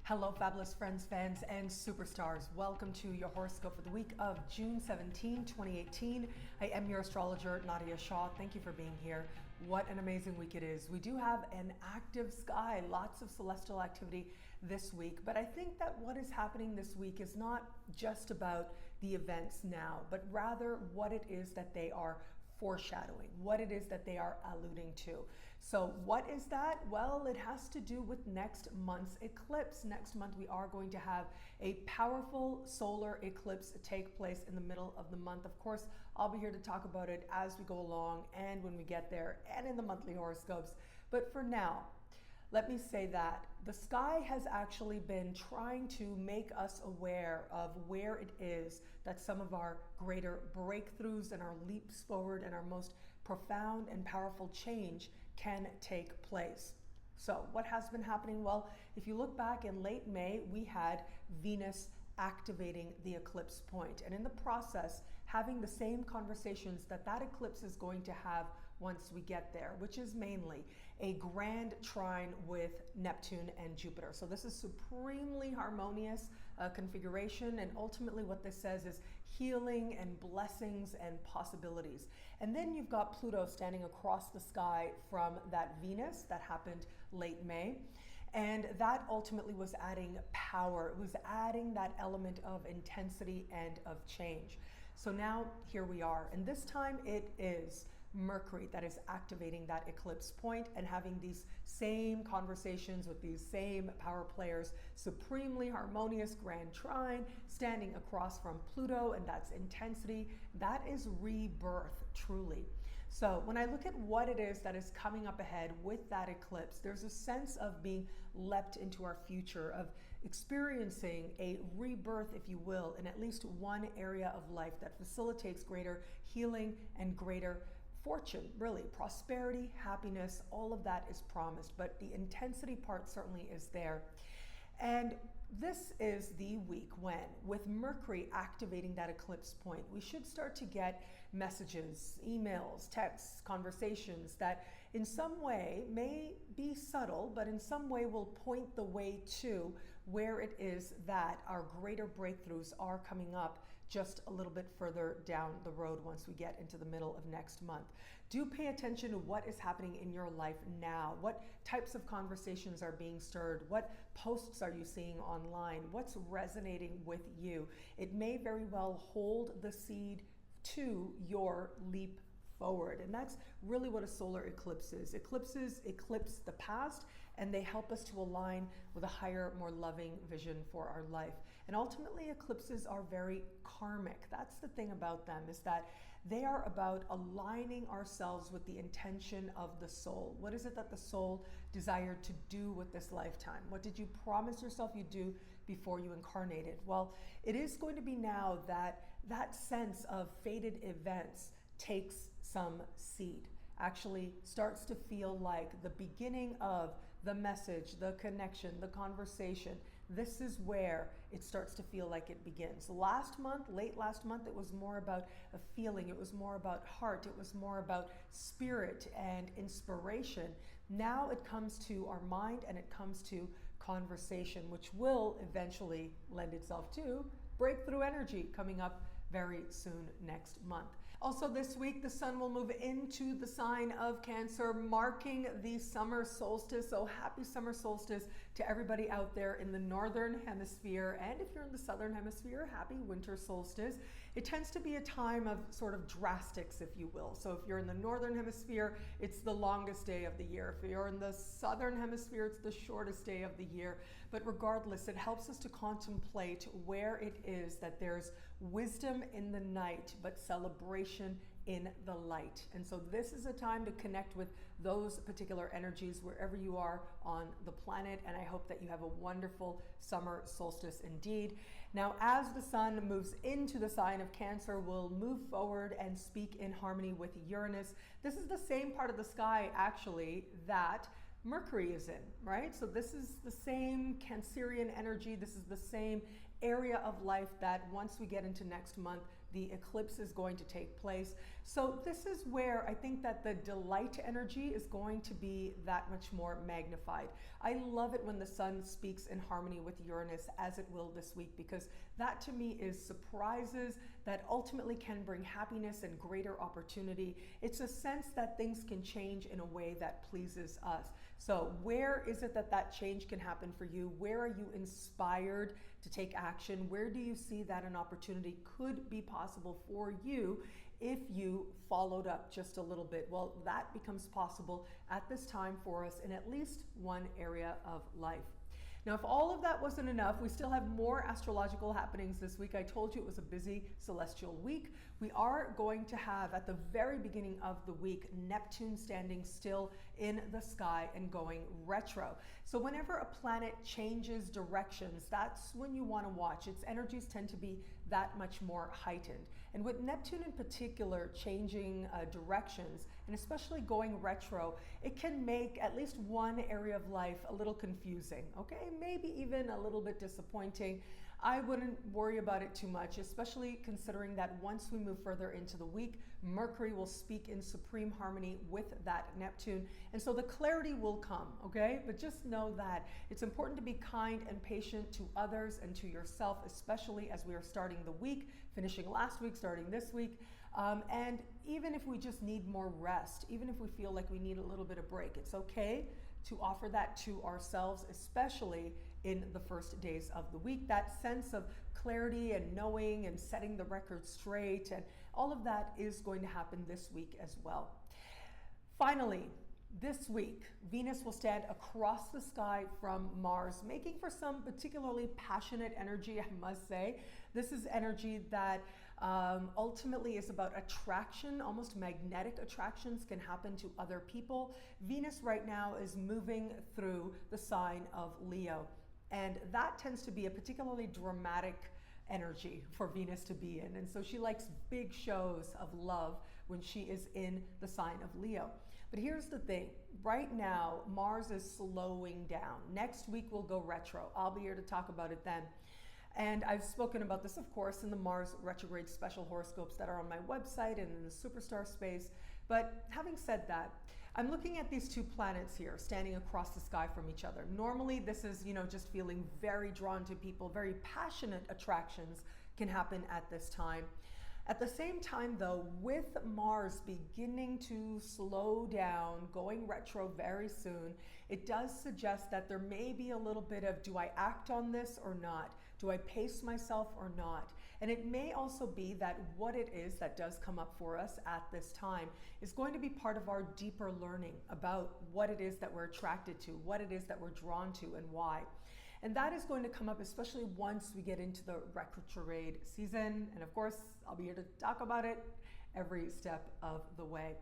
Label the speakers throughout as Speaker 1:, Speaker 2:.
Speaker 1: Hello, fabulous friends, fans, and superstars. Welcome to your horoscope for the week of June 17, 2018. I am your astrologer, Nadiya Shah. Thank you for being here. What an amazing week it is. We do have an active sky, lots of celestial activity this week, but I think that what is happening this week is not just about the events now, but rather what it is that they are foreshadowing, what it is that they are alluding to. So what is that? Well, it has to do with next month's eclipse. Next month, we are going to have a powerful solar eclipse take place in the middle of the month. Of course, I'll be here to talk about it as we go along and when we get there and in the monthly horoscopes. But for now, let me say that the sky has actually been trying to make us aware of where it is that some of our greater breakthroughs and our leaps forward and our most profound and powerful change can take place. So what has been happening? Well, if you look back in late May, we had Venus activating the eclipse point, and in the process having the same conversations that eclipse is going to have once we get there, which is mainly a grand trine with Neptune and Jupiter. So this is supremely harmonious configuration, and ultimately what this says is healing and blessings and possibilities. And then you've got Pluto standing across the sky from that Venus that happened late May. And that ultimately was adding power. It was adding that element of intensity and of change. So now here we are. And this time it is Mercury that is activating that eclipse point and having these same conversations with these same power players, supremely harmonious grand trine standing across from Pluto, and that's intensity. That is rebirth, truly. So when I look at what it is that is coming up ahead with that eclipse, there's a sense of being leapt into our future, of experiencing a rebirth, if you will, in at least one area of life that facilitates greater healing and greater fortune, really, prosperity, happiness, all of that is promised, but the intensity part certainly is there. And this is the week when, with Mercury activating that eclipse point, we should start to get messages, emails, texts, conversations that in some way may be subtle, but in some way will point the way to where it is that our greater breakthroughs are coming up just a little bit further down the road once we get into the middle of next month. Do pay attention to what is happening in your life now. What types of conversations are being stirred? What posts are you seeing online? What's resonating with you? It may very well hold the seed to your leap forward. And that's really what a solar eclipse is. Eclipses eclipse the past, and they help us to align with a higher, more loving vision for our life. And ultimately, eclipses are very karmic. That's the thing about them, is that they are about aligning ourselves with the intention of the soul. What is it that the soul desired to do with this lifetime? What did you promise yourself you'd do before you incarnated? Well, it is going to be now that that sense of fated events takes some seed, actually starts to feel like the beginning of the message, the connection, the conversation. This is where it starts to feel like it begins. Last month, late last month, it was more about a feeling. It was more about heart. It was more about spirit and inspiration. Now it comes to our mind and it comes to conversation, which will eventually lend itself to breakthrough energy coming up very soon next month. Also this week, the sun will move into the sign of Cancer, marking the summer solstice. So happy summer solstice to everybody out there in the northern hemisphere. And if you're in the southern hemisphere, happy winter solstice. It tends to be a time of sort of drastics, if you will. So if you're in the northern hemisphere, it's the longest day of the year. If you're in the southern hemisphere, it's the shortest day of the year. But regardless, it helps us to contemplate where it is that there's wisdom in the night, but celebration in the light. And so this is a time to connect with those particular energies wherever you are on the planet. And I hope that you have a wonderful summer solstice indeed. Now, as the sun moves into the sign of Cancer, we'll move forward and speak in harmony with Uranus. This is the same part of the sky, actually, that Mercury is in, right? So this is the same Cancerian energy. This is the same area of life that once we get into next month, the eclipse is going to take place. So this is where I think that the delight energy is going to be that much more magnified. I love it when the sun speaks in harmony with Uranus, as it will this week, because that to me is surprises that ultimately can bring happiness and greater opportunity. It's a sense that things can change in a way that pleases us. So where is it that that change can happen for you? Where are you inspired to take action? Where do you see that an opportunity could be possible for you if you followed up just a little bit? Well, that becomes possible at this time for us in at least one area of life. Now, if all of that wasn't enough, we still have more astrological happenings this week. I told you it was a busy celestial week. We are going to have, at the very beginning of the week, Neptune standing still in the sky and going retro. So whenever a planet changes directions, that's when you want to watch. Its energies tend to be that much more heightened. And with Neptune in particular changing directions, and especially going retro, it can make at least one area of life a little confusing, okay? Maybe even a little bit disappointing. I wouldn't worry about it too much, especially considering that once we move further into the week, Mercury will speak in supreme harmony with that Neptune. And so the clarity will come, okay? But just know that it's important to be kind and patient to others and to yourself, especially as we are starting the week, finishing last week, starting this week. And even if we just need more rest, even if we feel like we need a little bit of break, it's okay to offer that to ourselves, especially in the first days of the week. That sense of clarity and knowing and setting the record straight, and all of that is going to happen this week as well. Finally, this week, Venus will stand across the sky from Mars, making for some particularly passionate energy, I must say. This is energy that ultimately is about attraction. Almost magnetic attractions can happen to other people. Venus right now is moving through the sign of Leo, and that tends to be a particularly dramatic energy for Venus to be in. And so she likes big shows of love when she is in the sign of Leo. But here's the thing, right now, Mars is slowing down. Next week we'll go retro. I'll be here to talk about it then. And I've spoken about this, of course, in the Mars retrograde special horoscopes that are on my website and in the superstar space. But having said that, I'm looking at these two planets here standing across the sky from each other. Normally, this is, just feeling very drawn to people. Very passionate attractions can happen at this time. At the same time, though, with Mars beginning to slow down, going retro very soon, it does suggest that there may be a little bit of, do I act on this or not? Do I pace myself or not? And it may also be that what it is that does come up for us at this time is going to be part of our deeper learning about what it is that we're attracted to, what it is that we're drawn to, and why. And that is going to come up especially once we get into the retrograde season. And of course, I'll be here to talk about it every step of the way.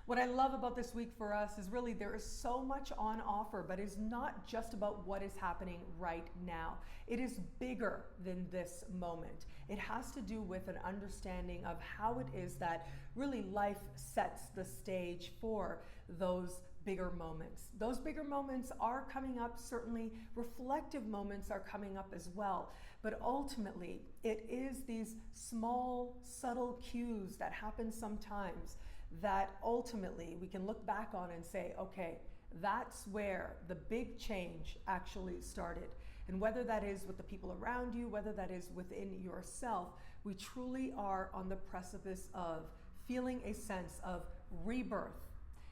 Speaker 1: What I love about this week for us is really there is so much on offer, but it's not just about what is happening right now. It is bigger than this moment. It has to do with an understanding of how it is that really life sets the stage for those bigger moments. Those bigger moments are coming up, certainly reflective moments are coming up as well. But ultimately, it is these small, subtle cues that happen sometimes that ultimately we can look back on and say, okay, that's where the big change actually started. And whether that is with the people around you, whether that is within yourself, we truly are on the precipice of feeling a sense of rebirth.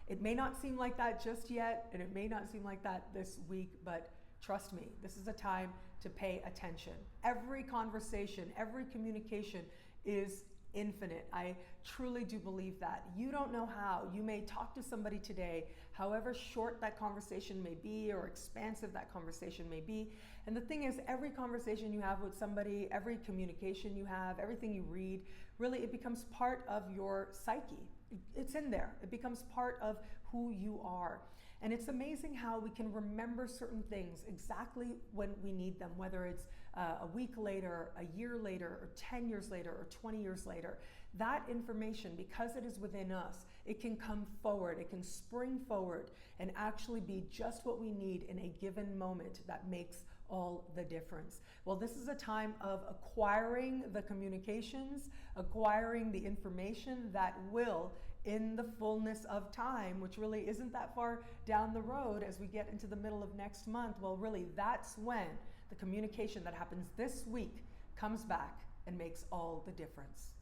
Speaker 1: It may not seem like that just yet, and it may not seem like that this week, but trust me, this is a time to pay attention. Every conversation, every communication is infinite. I truly do believe that. You don't know how. You may talk to somebody today, however short that conversation may be or expansive that conversation may be. And the thing is, every conversation you have with somebody, every communication you have, everything you read, really it becomes part of your psyche. It's in there. It becomes part of who you are. And it's amazing how we can remember certain things exactly when we need them, whether it's a week later, a year later, or 10 years later, or 20 years later. That information, because it is within us, it can come forward, it can spring forward and actually be just what we need in a given moment that makes all the difference. Well, this is a time of acquiring the communications, acquiring the information that will, in the fullness of time, which really isn't that far down the road as we get into the middle of next month, well, really, that's when the communication that happens this week comes back and makes all the difference.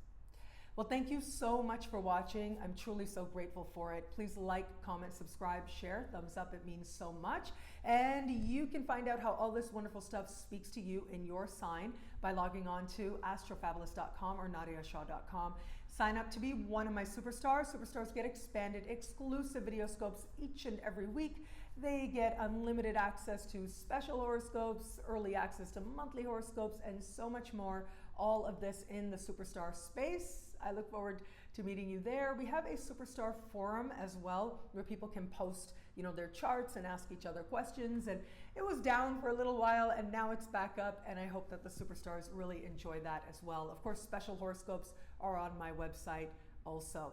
Speaker 1: Well, thank you so much for watching. I'm truly so grateful for it. Please like, comment, subscribe, share, thumbs up. It means so much. And you can find out how all this wonderful stuff speaks to you in your sign by logging on to astrofabulous.com or nadiyashah.com. Sign up to be one of my superstars. Superstars get expanded exclusive video scopes each and every week. They get unlimited access to special horoscopes, early access to monthly horoscopes, and so much more. All of this in the Superstar space. I look forward to meeting you there. We have a Superstar forum as well, where people can post, their charts and ask each other questions. And it was down for a little while, and now it's back up. And I hope that the Superstars really enjoy that as well. Of course, special horoscopes are on my website also.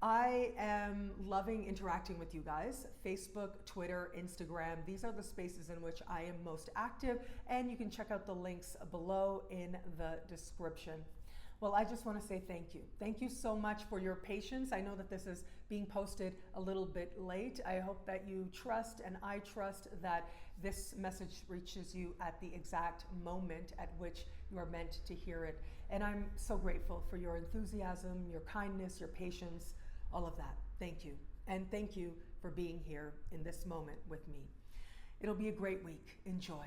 Speaker 1: I am loving interacting with you guys. Facebook, Twitter, Instagram, these are the spaces in which I am most active, and you can check out the links below in the description. Well, I just want to say thank you. Thank you so much for your patience. I know that this is being posted a little bit late. I hope that you trust, and I trust that this message reaches you at the exact moment at which you are meant to hear it. And I'm so grateful for your enthusiasm, your kindness, your patience, all of that. Thank you. And thank you for being here in this moment with me. It'll be a great week. Enjoy.